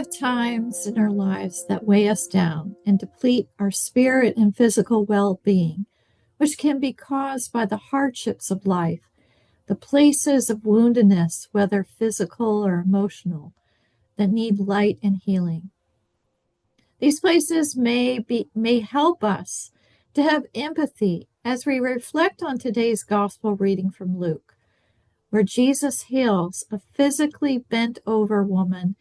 have times in our lives that weigh us down and deplete our spirit and physical well being, which can be caused by the hardships of life, the places of woundedness, whether physical or emotional, that need light and healing. These places may help us to have empathy as we reflect on today's gospel reading from Luke, where Jesus heals a physically bent over woman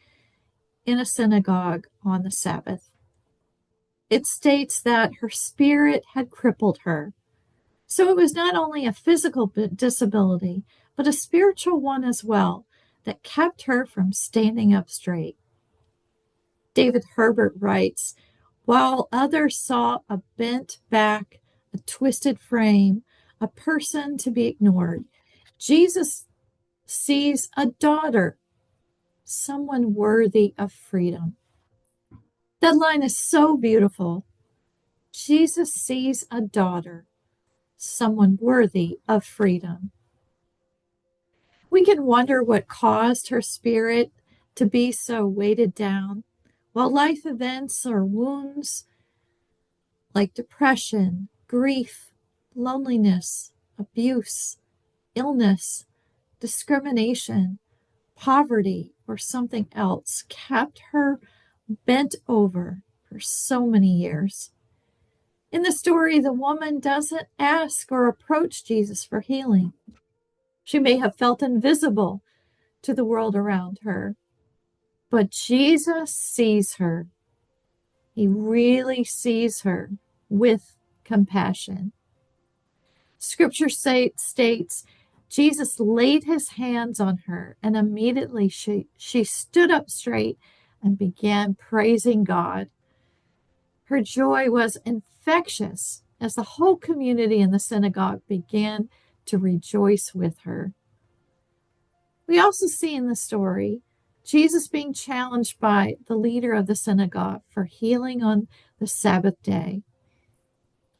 in a synagogue on the Sabbath. It states that her spirit had crippled her. So it was not only a physical disability, but a spiritual one as well that kept her from standing up straight. David Herbert writes, while others saw a bent back, a twisted frame, a person to be ignored, Jesus sees a daughter, someone worthy of freedom. That line is so beautiful. Jesus sees a daughter, someone worthy of freedom. We can wonder what caused her spirit to be so weighted down, while life events or wounds like depression, grief, loneliness, abuse, illness, discrimination, poverty, or something else kept her bent over for so many years. In the story, the woman doesn't ask or approach Jesus for healing. She may have felt invisible to the world around her, but Jesus sees her. He really sees her with compassion. Scripture states Jesus laid his hands on her, and immediately she stood up straight and began praising God. Her joy was infectious as the whole community in the synagogue began to rejoice with her. We also see in the story Jesus being challenged by the leader of the synagogue for healing on the Sabbath day.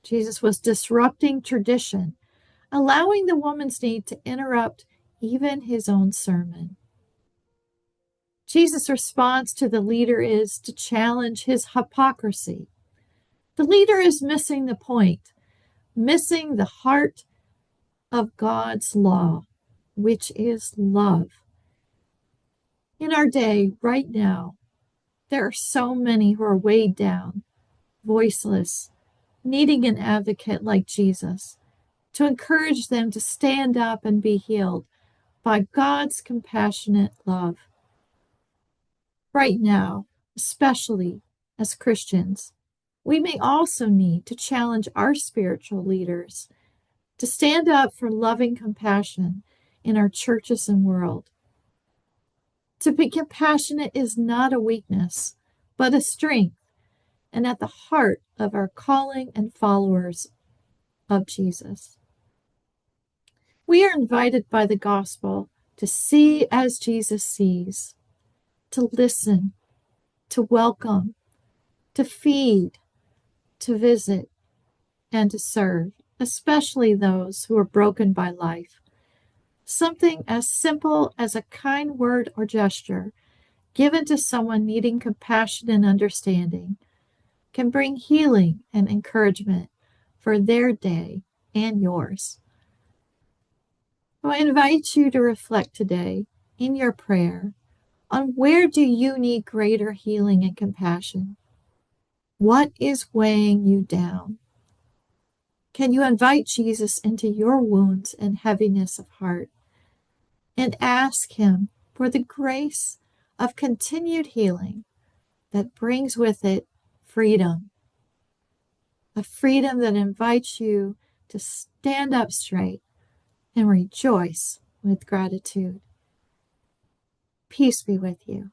Jesus was disrupting tradition, allowing the woman's need to interrupt even his own sermon. Jesus' response to the leader is to challenge his hypocrisy. The leader is missing the point, missing the heart of God's law, which is love. In our day, right now, there are so many who are weighed down, voiceless, needing an advocate like Jesus to encourage them to stand up and be healed by God's compassionate love. Right now, especially as Christians, we may also need to challenge our spiritual leaders to stand up for loving compassion in our churches and world. To be compassionate is not a weakness, but a strength, and at the heart of our calling and followers of Jesus. We are invited by the gospel to see as Jesus sees, to listen, to welcome, to feed, to visit, and to serve, especially those who are broken by life. Something as simple as a kind word or gesture given to someone needing compassion and understanding can bring healing and encouragement for their day and yours. So I invite you to reflect today in your prayer on where do you need greater healing and compassion? What is weighing you down? Can you invite Jesus into your wounds and heaviness of heart and ask him for the grace of continued healing that brings with it freedom, a freedom that invites you to stand up straight and rejoice with gratitude. Peace be with you.